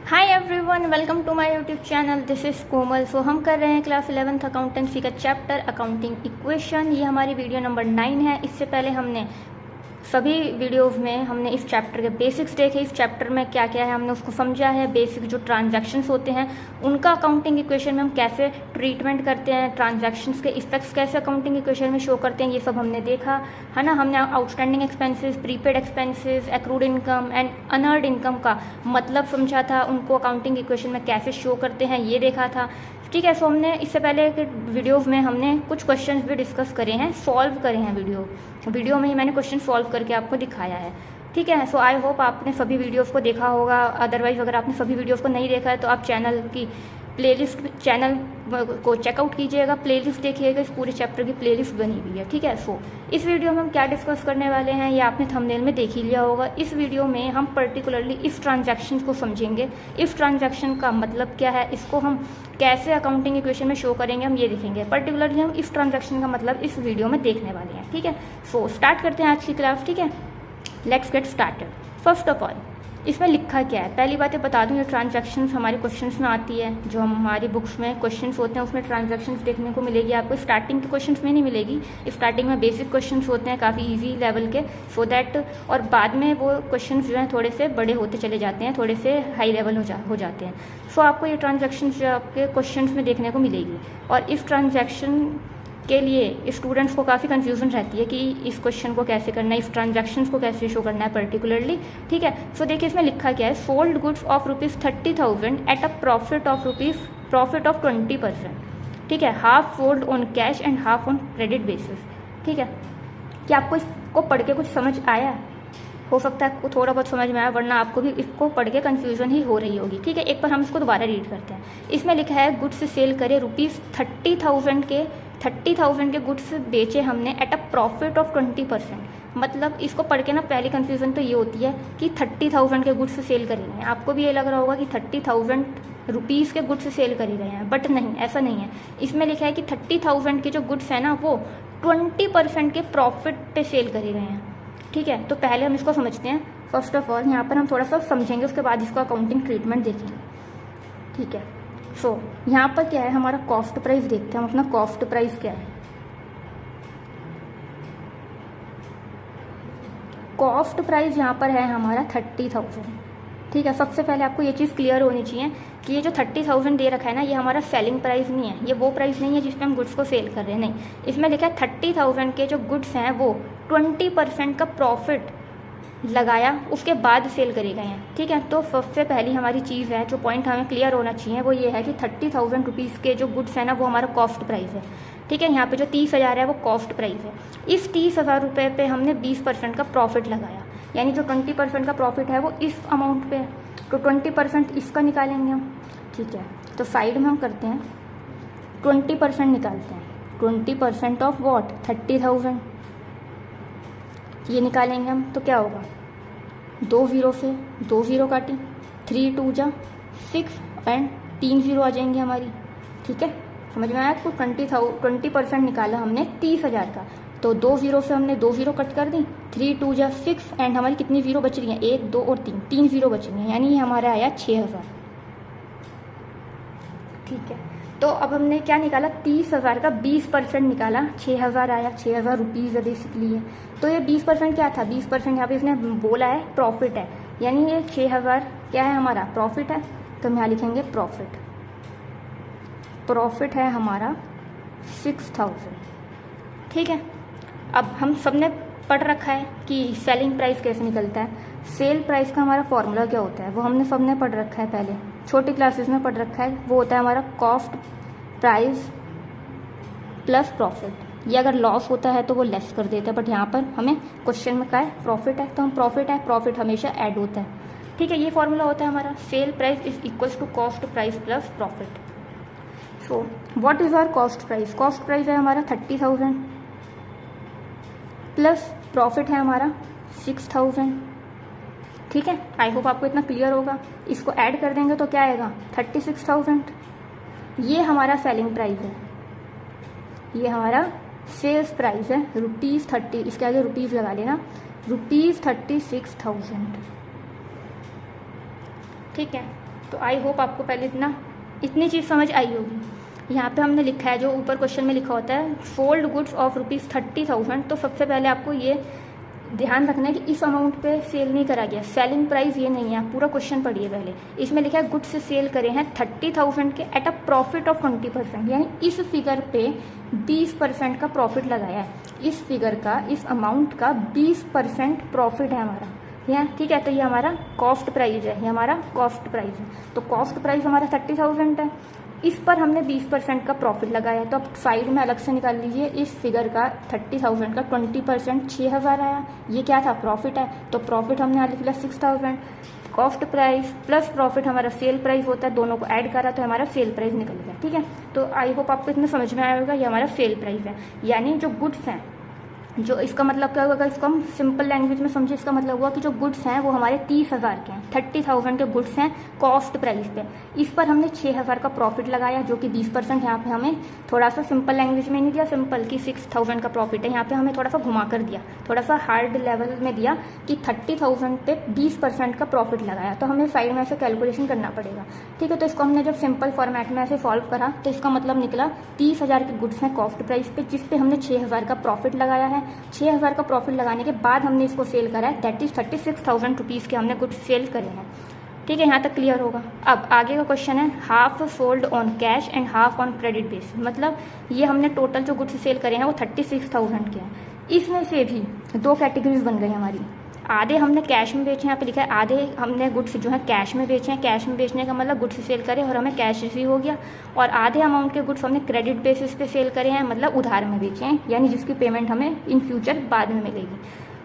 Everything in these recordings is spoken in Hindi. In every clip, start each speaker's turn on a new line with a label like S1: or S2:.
S1: Hi everyone, welcome to my YouTube channel. This is Komal. So हम कर रहे हैं क्लास 11th अकाउंटेंसी का चैप्टर अकाउंटिंग इक्वेशन। ये हमारी वीडियो नंबर 9 है। इससे पहले हमने सभी वीडियोस में हमने इस चैप्टर के बेसिक्स देखे। इस चैप्टर में क्या क्या है हमने उसको समझा है। बेसिक जो ट्रांजैक्शंस होते हैं उनका अकाउंटिंग इक्वेशन में हम कैसे ट्रीटमेंट करते हैं, ट्रांजैक्शंस के इफेक्ट्स कैसे अकाउंटिंग इक्वेशन में शो करते हैं, ये सब हमने देखा है ना। हमने outstanding expenses, prepaid expenses, accrued income and unearned income का मतलब समझा था, उनको अकाउंटिंग इक्वेशन में कैसे शो करते हैं ये देखा था। ठीक है। सो हमने इससे पहले के वीडियोस में हमने कुछ क्वेश्चंस भी डिस्कस करे हैं, सॉल्व करे हैं। वीडियो में ही मैंने क्वेश्चन सॉल्व करके आपको दिखाया है। ठीक है। सो आई होप आपने सभी वीडियोस को देखा होगा। अदरवाइज अगर आपने सभी वीडियोस को नहीं देखा है तो आप चैनल को चेकआउट कीजिएगा, प्लेलिस्ट देखिएगा। इस पूरे चैप्टर की प्लेलिस्ट बनी हुई है। ठीक है। सो इस वीडियो में हम क्या डिस्कस करने वाले हैं ये आपने थंबनेल में देख ही लिया होगा। इस वीडियो में हम पर्टिकुलरली इफ ट्रांजैक्शन को समझेंगे। इफ ट्रांजैक्शन का मतलब क्या है, इसको हम कैसे अकाउंटिंग इक्वेशन में शो करेंगे, हम ये देखेंगे। पर्टिकुलरली हम इफ ट्रांजैक्शन का मतलब इस वीडियो में देखने वाले हैं। ठीक है। सो स्टार्ट करते हैं आज की क्लास। ठीक है, let's get started. First of all इसमें लिखा क्या है, पहली बात ये बता दूं, ये ट्रांजैक्शंस हमारे क्वेश्चंस में आती है। जो हमारी बुक्स में क्वेश्चंस होते हैं उसमें ट्रांजैक्शंस देखने को मिलेगी आपको। स्टार्टिंग के क्वेश्चंस में नहीं मिलेगी। स्टार्टिंग में बेसिक क्वेश्चंस होते हैं काफ़ी इजी लेवल के, सो दैट, और बाद में वो क्वेश्चंस जो हैं थोड़े से बड़े होते चले जाते हैं, थोड़े से हाई लेवल हो जाते हैं। सो आपको ये ट्रांजैक्शंस जो आपके क्वेश्चंस में देखने को मिलेगी। और इस ट्रांजैक्शन के लिए स्टूडेंट्स को काफ़ी कंफ्यूजन रहती है कि इस क्वेश्चन को कैसे करना है, इस ट्रांजैक्शंस को कैसे शो करना है पर्टिकुलरली। ठीक है। सो देखिए इसमें लिखा क्या है, sold goods of ₹30,000 at a profit of 20%। ठीक है, half sold on cash and half on credit basis. ठीक है। क्या आपको इसको पढ़ के कुछ समझ आया? हो सकता है आपको थोड़ा बहुत समझ में आया, वरना आपको भी इसको पढ़ के कन्फ्यूजन ही हो रही होगी। ठीक है, एक बार हम इसको दोबारा रीड करते हैं। इसमें लिखा है गुड्स सेल करे ₹30,000 के गुड्स बेचे हमने एट अ प्रॉफिट ऑफ 20%। मतलब इसको पढ़ के ना पहली कन्फ्यूजन तो ये होती है कि 30,000 के गुड्स सेल करेंगे। आपको भी ये लग रहा होगा कि 30,000 रुपीज़ के गुड्स सेल कर ही रहे हैं, बट नहीं, ऐसा नहीं है। इसमें लिखा है कि 30,000 के जो गुड्स हैं ना वो 20% के प्रॉफिट पे सेल कर ही रहे हैं। ठीक है, तो पहले हम इसको समझते हैं। फर्स्ट ऑफ ऑल यहाँ पर हम थोड़ा सा समझेंगे, उसके बाद इसको अकाउंटिंग ट्रीटमेंट देखेंगे। ठीक है। सो यहाँ पर क्या है, हमारा कॉस्ट प्राइस देखते हैं हम। अपना कॉस्ट प्राइस क्या है, कॉस्ट प्राइस यहाँ पर है हमारा 30,000। ठीक है। सबसे पहले आपको ये चीज़ क्लियर होनी चाहिए कि ये जो 30,000 दे रखा है ना, ये हमारा सेलिंग प्राइस नहीं है। ये वो प्राइस नहीं है जिस पे हम गुड्स को सेल कर रहे हैं, नहीं। इसमें लिखा है 30,000 के जो गुड्स हैं वो 20% का प्रॉफिट लगाया, उसके बाद सेल करे गए हैं। ठीक है। तो सबसे पहली हमारी चीज़ है, जो पॉइंट हमें क्लियर होना चाहिए, वो ये है कि 30,000 रुपीज़ के जो गुड्स हैं ना वो हमारा कॉस्ट प्राइस है। ठीक है। यहाँ पे जो 30,000 है वो कॉस्ट प्राइस है। इस 30,000 रुपये पे हमने 20% का प्रॉफिट लगाया, यानी जो 20% का प्रॉफिट है वो इस अमाउंट पे है, तो 20% इसका निकालेंगे हम। ठीक है। तो साइड में हम करते हैं 20% निकालते हैं। 20% ऑफ वॉट, 30,000, ये निकालेंगे हम। तो क्या होगा, 2 ज़ीरो से 2 ज़ीरो काटी, 3 2 जा 6 एंड 3 ज़ीरो आ जाएंगे हमारी। ठीक है, समझ में आया आपको? 20% निकाला हमने 30,000 का, तो 2 ज़ीरो से हमने 2 ज़ीरो कट कर दी, 3 2 जा 6 एंड हमारी कितनी ज़ीरो बच रही हैं, 1 2 और 3 ज़ीरो बच रही हैं, यानी ये हमारा आया 6,000। ठीक है। तो अब हमने क्या निकाला, 30,000 का 20% निकाला, 6,000 आया। 6,000 रुपीज़ है बेसिकली है। तो ये 20% क्या था, 20% यहाँ पे इसने बोला है प्रॉफिट है, यानी ये 6,000 क्या है हमारा प्रॉफिट है। तो हम यहाँ लिखेंगे प्रॉफिट है हमारा 6,000। ठीक है। अब हम सबने पढ़ रखा है कि सेलिंग प्राइस कैसे निकलता है। सेल प्राइस का हमारा फॉर्मूला क्या होता है वो हमने सबने पढ़ रखा है, पहले छोटी क्लासेस में पढ़ रखा है। वो होता है हमारा कॉस्ट प्राइस प्लस प्रॉफिट। ये अगर लॉस होता है तो वो लेस कर देता है, बट यहाँ पर हमें क्वेश्चन में क्या है, प्रॉफिट है, तो हम प्रॉफिट हमेशा ऐड होता है। ठीक है, ये फॉर्मूला होता है हमारा, sale price is equals to cost price plus profit. So what is our cost price, cost price है हमारा 30,000 प्लस प्रॉफिट है हमारा 6,000। ठीक है, आई होप आपको इतना क्लियर होगा। इसको ऐड कर देंगे तो क्या आएगा, 36,000। ये हमारा सेलिंग प्राइस है, ये हमारा सेल्स प्राइस है, ₹30, इसके आगे रुपीज़ लगा लेना, ₹36,000। ठीक है। तो आई होप आपको पहले इतनी चीज़ समझ आई होगी। यहाँ पे हमने लिखा है, जो ऊपर क्वेश्चन में लिखा होता है सोल्ड गुड्स ऑफ ₹30,000, तो सबसे पहले आपको ये ध्यान रखना है कि इस अमाउंट पे सेल नहीं करा गया, सेलिंग प्राइस ये नहीं है। आप पूरा क्वेश्चन पढ़िए पहले। इसमें लिखा है गुड्स सेल करे हैं 30,000 के एट अ प्रॉफिट ऑफ 20%, यानी इस फिगर पे 20% का प्रॉफिट लगाया है। इस फिगर का, इस अमाउंट का 20% प्रॉफिट है हमारा, यहाँ ठीक है। तो ये हमारा कॉस्ट प्राइस है, ये हमारा कॉस्ट प्राइस है। तो कॉस्ट प्राइस हमारा 30,000 है, इस पर हमने 20% का प्रॉफिट लगाया है। तो आप साइड में अलग से निकाल लीजिए, इस फिगर का 30,000 का 20% 6,000 आया, ये क्या था, प्रॉफिट है। तो प्रॉफिट हमने यहाँ लिख लिया 6,000। कॉस्ट प्राइस प्लस प्रॉफिट हमारा सेल प्राइस होता है, दोनों को ऐड करा तो हमारा सेल प्राइस निकल गया, ठीक है। तो आई होप आपको इतना समझ में आया होगा, ये हमारा सेल प्राइस है। यानी जो गुड्स हैं, जो इसका मतलब क्या होगा, इसको हम सिंपल लैंग्वेज में समझे, इसका मतलब हुआ कि जो गुड्स हैं वो हमारे 30,000 के हैं, 30,000 के गुड्स हैं कॉस्ट प्राइस पे। इस पर हमने 6,000 का प्रॉफिट लगाया, जो कि 20%। यहाँ पे हमें थोड़ा सा सिंपल लैंग्वेज में नहीं दिया सिंपल कि 6,000 का प्रॉफिट है, यहाँ पे हमें थोड़ा सा घुमा कर दिया, थोड़ा सा हार्ड लेवल में दिया कि 30,000 पे 20% का प्रॉफिट लगाया। तो हमें साइड में ऐसे कैलकुलेशन करना पड़ेगा, ठीक है। तो इसको हमने जब सिंपल फॉर्मेट में ऐसे सॉल्व करा तो इसका मतलब निकला 30,000 के गुड्स हैं कॉस्ट प्राइस पे, जिस पे हमने 6,000 का प्रॉफिट लगाया है। 6,000 का प्रॉफिट लगाने के बाद हमने इसको सेल करा है, दैट इज 36,000 रुपीज़ के हमने गुड्स सेल करे हैं, ठीक है। यहाँ तक क्लियर होगा। अब आगे का क्वेश्चन है half sold on cash and half on credit base, मतलब ये हमने टोटल जो गुड्स सेल करे हैं वो 36,000 के हैं। इसमें से भी दो कैटेगरीज बन गई हमारी, आधे हमने कैश में बेचे, यहाँ पे लिखा है आधे हमने गुड्स जो है कैश में बेचे हैं। कैश में बेचने का मतलब गुड्स सेल करे और हमें कैश रिसीव हो गया, और आधे अमाउंट के गुड्स हमने क्रेडिट बेसिस पे सेल करे हैं, मतलब उधार में बेचे हैं, यानी जिसकी पेमेंट हमें इन फ्यूचर बाद में मिलेगी।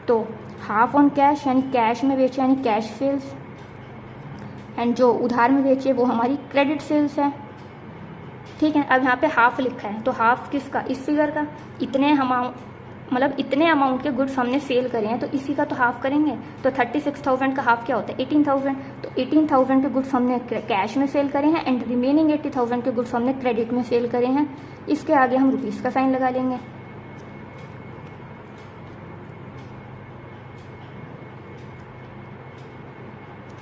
S1: तो हाफ ऑन कैश यानी कैश में बेचे यानी कैश सेल्स, एंड जो उधार में बेचे वो हमारी क्रेडिट सेल्स है, ठीक है। अब यहाँ पे हाफ लिखा है, तो हाफ किसका, इस फिगर का, इतने मतलब इतने अमाउंट के गुड्स हमने सेल करे हैं तो इसी का तो हाफ करेंगे। तो 36,000 का हाफ क्या होता है, 18,000। तो 18,000 के गुड्स हमने कैश में सेल करे हैं एंड रिमेनिंग 80,000 के गुड्स हमने क्रेडिट में सेल करे हैं। इसके आगे हम रुपीज़ का साइन लगा लेंगे,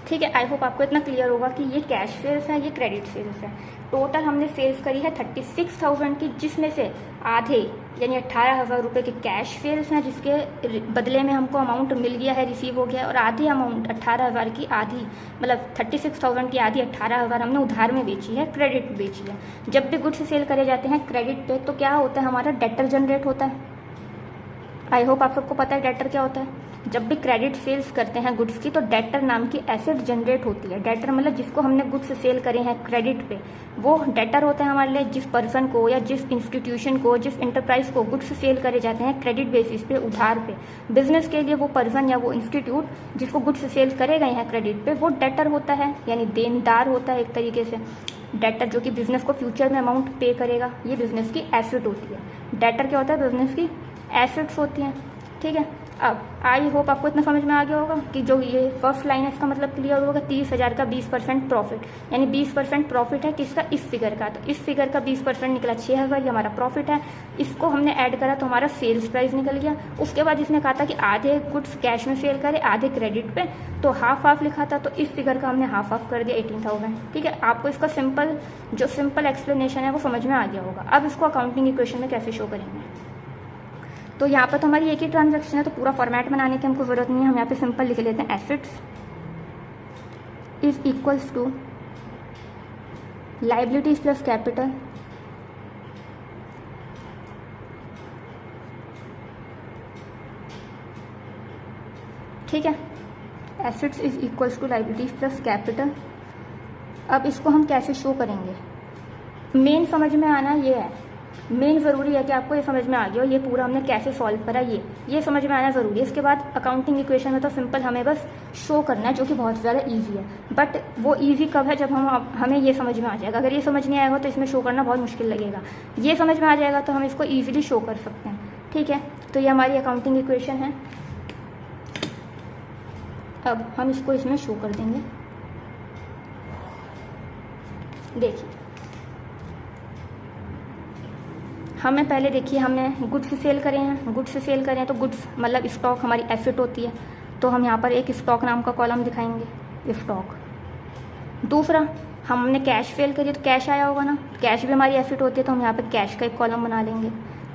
S1: ठीक है। आई होप आपको इतना क्लियर होगा कि ये कैश सेल्स है, ये क्रेडिट सेल्स है। टोटल हमने सेल्स करी है 36,000 की, जिसमें से आधे यानी 18,000 रुपये की कैश सेल्स हैं, जिसके बदले में हमको अमाउंट मिल गया है, रिसीव हो गया है, और आधी अमाउंट 18,000 की आधी, मतलब 36,000 की आधी 18,000 हमने उधार में बेची है, क्रेडिट में बेची है। जब भी गुड्स सेल करे जाते हैं क्रेडिट पे तो क्या होता है, हमारा डेटर जनरेट होता है। आई होप आप सबको पता है डेटर क्या होता है। जब भी क्रेडिट सेल्स करते हैं गुड्स की तो डेटर नाम की एसेट जनरेट होती है। डेटर मतलब जिसको हमने गुड्स सेल करे हैं क्रेडिट पे, वो डेटर होता है हमारे लिए। जिस पर्सन को या जिस इंस्टीट्यूशन को, जिस इंटरप्राइज को गुड्स सेल करे जाते हैं क्रेडिट बेसिस पे, उधार पे, बिजनेस के लिए वो पर्सन या वो इंस्टीट्यूट जिसको गुड्स सेल करे गए हैं क्रेडिट पे, वो डेटर होता है, यानी देनदार होता है एक तरीके से। डेटर जो कि बिजनेस को फ्यूचर में अमाउंट पे करेगा, ये बिजनेस की एसेट होती है। डेटर क्या होता है, बिजनेस की एसेट्स होती हैं, ठीक है। अब आई होप आपको इतना समझ में आ गया होगा कि जो ये फर्स्ट लाइन है इसका मतलब क्लियर होगा। 30,000 का 20% प्रॉफिट, यानी 20% प्रॉफिट है किसका, इस फिगर का। तो इस फिगर का 20% निकला 6,000, ये हमारा प्रॉफिट है। इसको हमने ऐड करा तो हमारा सेल्स प्राइस निकल गया। उसके बाद इसने कहा था कि आधे गुड्स कैश में सेल करे, आधे क्रेडिट पे, तो हाफ हाफ लिखा था, तो इस फिगर का हमने हाफ हाफ कर दिया 18,000, ठीक है। आपको इसका सिंपल एक्सप्लेनेशन है वो समझ में आ गया होगा। अब इसको अकाउंटिंग इक्वेशन में कैसे शो करेंगे, तो यहाँ पर तो हमारी एक ही ट्रांजैक्शन है, तो पूरा फॉर्मेट बनाने की हमको ज़रूरत नहीं है। हम यहाँ पे सिंपल लिख लेते हैं assets is equals to liabilities plus capital ठीक है। Assets is equals to liabilities plus capital. अब इसको हम कैसे शो करेंगे, मेन समझ में आना ये है, मेन ज़रूरी है कि आपको ये समझ में आ गया हो ये पूरा हमने कैसे सॉल्व करा, ये समझ में आना ज़रूरी है। इसके बाद अकाउंटिंग इक्वेशन में तो सिंपल हमें बस शो करना है, जो कि बहुत ज़्यादा इजी है। बट वो इजी कब है, जब हमें ये समझ में आ जाएगा। अगर ये समझ नहीं आएगा तो इसमें शो करना बहुत मुश्किल लगेगा। ये समझ में आ जाएगा तो हम इसको ईजिली शो कर सकते हैं, ठीक है। तो ये हमारी अकाउंटिंग इक्वेशन है। अब हम इसको इसमें शो कर देंगे। देखिए हमें पहले देखिए हमने गुड्स सेल करे हैं, तो गुड्स मतलब स्टॉक हमारी एसेट होती है। तो हम यहाँ पर एक स्टॉक नाम का कॉलम दिखाएंगे, स्टॉक, दूसरा, हमने कैश सेल करी तो कैश आया होगा ना, कैश भी हमारी एसेट होती है तो हम यहाँ पे कैश का एक कॉलम बना लेंगे।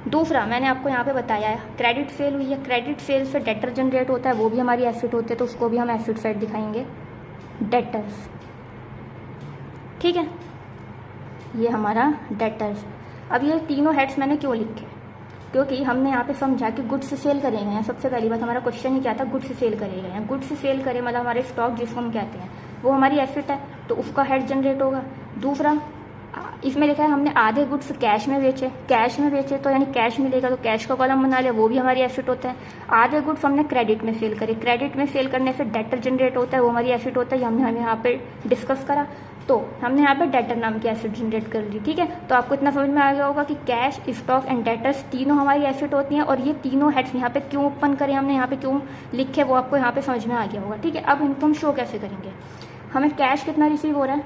S1: दूसरा, मैंने आपको यहाँ पे बताया है क्रेडिट सेल हुई है, क्रेडिट सेल से डेटर जनरेट होता है, वो भी हमारी एसेट होती है तो उसको भी हम एसेट साइड दिखाएंगे, डेटर्स। ठीक है, ये हमारा डेटर्स। अब ये तीनों हेड्स मैंने क्यों लिखे, क्योंकि हमने यहाँ पे समझा कि गुड्स सेल करे गए हैं। सबसे पहली बात, हमारा क्वेश्चन ही क्या था, गुड्स सेल करे गए हैं। गुड्स सेल करे मतलब हमारे स्टॉक जिसको हम कहते हैं वो हमारी एसेट है तो उसका हेड जनरेट होगा। दूसरा, इसमें लिखा है हमने आधे गुड्स कैश में बेचे, कैश में बेचे तो यानी कैश मिलेगा तो कैश का कॉलम बना लिया, वो भी हमारी एसेट होता है। आधे गुड्स हमने क्रेडिट में सेल करे, क्रेडिट में सेल करने से डेटर जनरेट होता है, वो हमारी एसेट होता है, ये हमने यहाँ पे डिस्कस करा। तो हमने यहाँ पे डेटर नाम की एसेट जनरेट कर ली। ठीक है, तो आपको इतना समझ में आ गया होगा कि कैश, स्टॉक एंड डेटर्स तीनों हमारी एसेट होती हैं और ये तीनों हेड्स यहाँ पे क्यों ओपन करें हमने, यहाँ पे क्यों लिखे, वो आपको यहाँ पे समझ में आ गया होगा। ठीक है, अब इनको हम शो कैसे करेंगे। हमें कैश कितना रिसीव हो रहा है,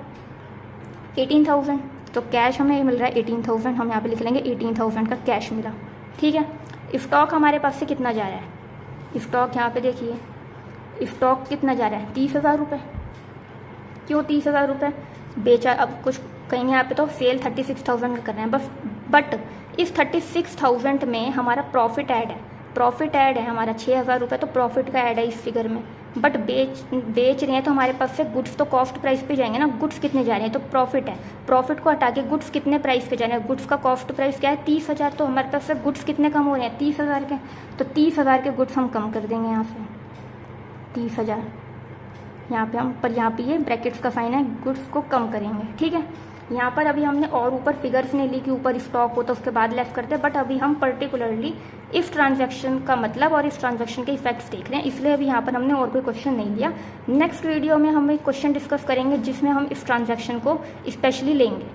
S1: 18,000, तो कैश हमें मिल रहा है 18,000, हम यहाँ पे लिख लेंगे 18,000 का कैश मिला। ठीक है, स्टॉक हमारे पास से कितना जा रहा है, स्टॉक यहाँ पे देखिए, स्टॉक कितना जा रहा है 30,000 रुपये। क्यों 30,000 रुपये बेचा, अब कुछ कहेंगे यहाँ पे तो सेल 36,000 का कर रहे हैं बस, बट इस 36,000 में हमारा प्रॉफिट ऐड है, प्रॉफिट ऐड है हमारा 6,000 रुपये, तो प्रॉफिट का ऐड है इस फिगर में। बट बेच रहे हैं तो हमारे पास से गुड्स तो कॉस्ट प्राइस पे जाएंगे ना, गुड्स कितने जा रहे हैं तो प्रॉफिट है, प्रॉफिट को हटा के गुड्स कितने प्राइस पे जा रहे हैं, गुड्स का कॉस्ट प्राइस क्या है 30,000, तो हमारे पास से गुड्स कितने कम हो रहे हैं 30,000 के, तो 30,000 के गुड्स हम कम कर देंगे यहाँ से 30,000, यहाँ पे हम पर यहाँ पे ये ब्रैकेट्स का साइन है, गुड्स को कम करेंगे। ठीक है, यहाँ पर अभी हमने और ऊपर फिगर्स नहीं ली कि ऊपर स्टॉक हो तो उसके बाद लेस करते हैं, बट अभी हम पर्टिकुलरली इस ट्रांजैक्शन का मतलब और इस ट्रांजैक्शन के इफेक्ट्स देख रहे हैं, इसलिए अभी यहाँ पर हमने और कोई क्वेश्चन नहीं लिया। नेक्स्ट वीडियो में हम एक क्वेश्चन डिस्कस करेंगे जिसमें हम इस ट्रांजैक्शन को स्पेशली लेंगे।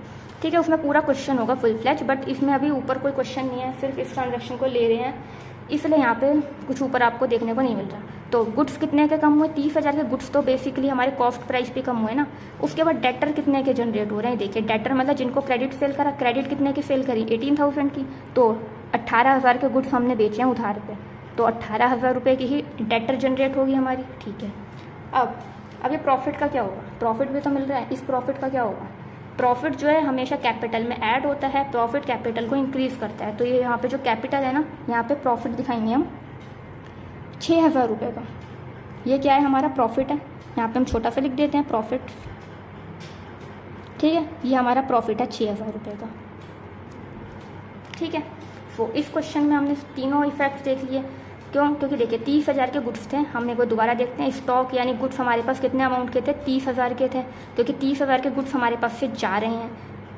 S1: ठीक है, उसमें पूरा क्वेश्चन होगा फुल फ्लैज, बट इसमें अभी ऊपर कोई क्वेश्चन नहीं है, सिर्फ इस ट्रांजैक्शन को ले रहे हैं, इसलिए यहाँ पे कुछ ऊपर आपको देखने को नहीं मिल रहा। तो गुड्स कितने के कम हुए 30,000 के गुड्स, तो बेसिकली हमारे कॉस्ट प्राइस भी कम हुए ना। उसके बाद डेटर कितने के जनरेट हो रहे हैं, देखिए डेटर मतलब जिनको क्रेडिट सेल करा, क्रेडिट कितने की सेल करी 18,000 की, तो 18,000 के गुड्स हमने बेचे हैं उधार पे, तो 18,000 रुपये की ही डेटर जनरेट होगी हमारी। ठीक है, अब ये प्रॉफिट का क्या होगा, प्रॉफिट भी तो मिल रहा है, इस प्रॉफिट का क्या होगा, प्रॉफिट जो है हमेशा कैपिटल में ऐड होता है, प्रॉफिट कैपिटल को इंक्रीज करता है, तो ये यहाँ पे जो कैपिटल है ना, यहाँ पे प्रॉफिट दिखाएंगे हम 6,000 रुपये का, ये क्या है हमारा प्रॉफिट है, यहाँ पे हम छोटा सा लिख देते हैं प्रॉफिट। ठीक है, ये हमारा प्रॉफिट है 6,000 रुपये का। ठीक है, तो इस क्वेश्चन में हमने तीनों इफेक्ट्स देख लिए। क्यों, क्योंकि देखिए 30,000 के गुड्स थे, हमने वो दोबारा देखते हैं, स्टॉक यानी गुड्स हमारे पास कितने अमाउंट के थे 30,000 के थे, क्योंकि 30,000 के गुड्स हमारे पास से जा रहे हैं।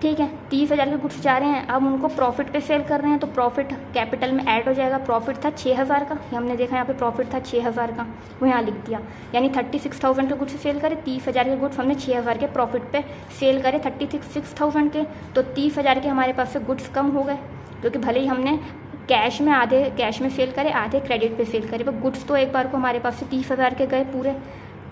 S1: ठीक है, 30,000 के गुड्स जा रहे हैं, अब उनको प्रॉफिट पे सेल कर रहे हैं तो प्रॉफिट कैपिटल में ऐड हो जाएगा। प्रॉफिट था 6,000 का, ये हमने देखा यहाँ पे प्रॉफिट था 6,000 का, वो यहाँ लिख दिया, यानी 36,000 के गुड्स सेल करे, 30,000 के गुड्स हमने 6,000 के प्रॉफिट पे सेल करे 36,000 के, तो 30,000 के हमारे पास से गुड्स कम हो गए, क्योंकि भले ही हमने कैश में आधे कैश में सेल करे, आधे क्रेडिट पे सेल करे, पर गुड्स तो एक बार को हमारे पास से 30,000 के गए पूरे।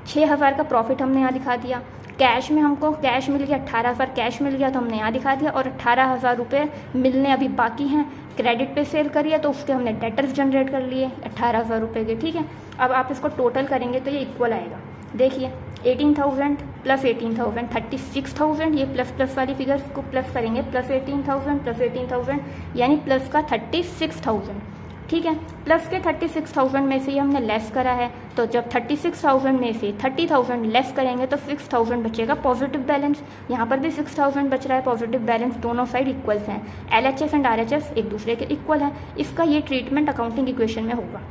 S1: 6,000 का प्रॉफिट हमने यहाँ दिखा दिया, कैश में हमको कैश मिल गया 18,000 कैश मिल गया तो हमने यहाँ दिखा दिया, और 18,000 रुपये मिलने अभी बाकी हैं, क्रेडिट पे सेल करिए तो उसके हमने डेटर्स जनरेट कर लिए 18,000 रुपये के। ठीक है, अब आप इसको टोटल करेंगे तो ये इक्वल आएगा, देखिए 18,000 प्लस 18,000 36,000, ये प्लस प्लस वाली फिगर्स को प्लस करेंगे, प्लस 18,000 यानी प्लस का 36,000। ठीक है, प्लस के 36,000 में से ही हमने लेस करा है, तो जब 36,000 में से 30,000 लेस करेंगे तो 6,000 बचेगा पॉजिटिव बैलेंस, यहाँ पर भी 6,000 बच रहा है पॉजिटिव बैलेंस, दोनों साइड इक्वल्स हैं, LHS एंड RHS एक दूसरे के इक्वल है। इसका ये ट्रीटमेंट अकाउंटिंग इक्वेशन में होगा।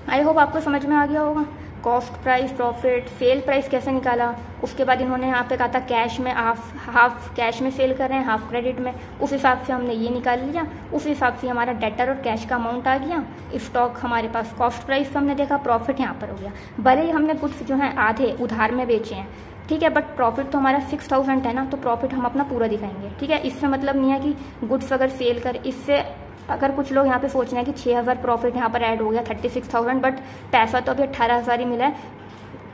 S1: आई होप आपको समझ में आ गया होगा। Cost price, profit, sale price कैसे निकाला, उसके बाद इन्होंने यहाँ पे कहा था कैश में हाफ कैश में सेल कर रहे हैं, हाफ क्रेडिट में, उस हिसाब से हमने ये निकाल लिया, उस हिसाब से हमारा डेटर और कैश का अमाउंट आ गया। स्टॉक हमारे पास कॉस्ट प्राइस का हमने देखा, प्रॉफिट यहाँ पर हो गया। भले ही हमने गुड्स जो हैं आधे उधार में बेचे हैं, ठीक है, बट प्रॉफिट तो हमारा 6,000 है ना, तो प्रॉफिट हम अपना पूरा दिखाएंगे। ठीक है, इससे मतलब नहीं है कि गुड्स अगर सेल कर, इससे अगर कुछ लोग यहाँ पे सोच रहे हैं कि 6,000 प्रॉफिट यहाँ पर ऐड हो गया 36,000, बट पैसा तो अभी 18,000 ही मिला है,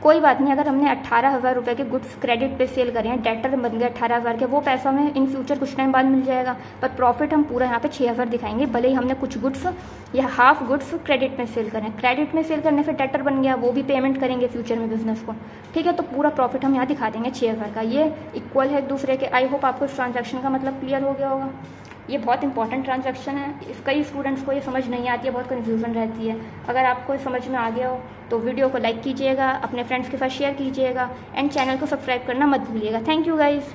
S1: कोई बात नहीं, अगर हमने 18,000 रुपये के गुड्स क्रेडिट पे सेल करे हैं, डेटर बन गए 18,000 के, वो पैसा हमें इन फ्यूचर कुछ टाइम बाद मिल जाएगा, पर प्रॉफिट हम पूरा यहाँ पे 6,000 दिखाएंगे, भले ही हमने कुछ गुड्स या हाफ गुड्स क्रेडिट में सेल करें। क्रेडिट में सेल करने से डेटर बन गया, वो भी पेमेंट करेंगे फ्यूचर में बिजनेस को, ठीक है। तो पूरा प्रॉफिट हम यहाँ दिखा देंगे 6,000 का, ये इक्वल है एक दूसरे के। आई होप आपको इस ट्रांजैक्शन का मतलब क्लियर हो गया होगा। ये बहुत इंपॉर्टेंट ट्रांजैक्शन है, कई स्टूडेंट्स को ये समझ नहीं आती है, बहुत कन्फ्यूजन रहती है। अगर आपको समझ में आ गया हो तो वीडियो को लाइक कीजिएगा, अपने फ्रेंड्स के साथ शेयर कीजिएगा एंड चैनल को सब्सक्राइब करना मत भूलिएगा। Thank you guys.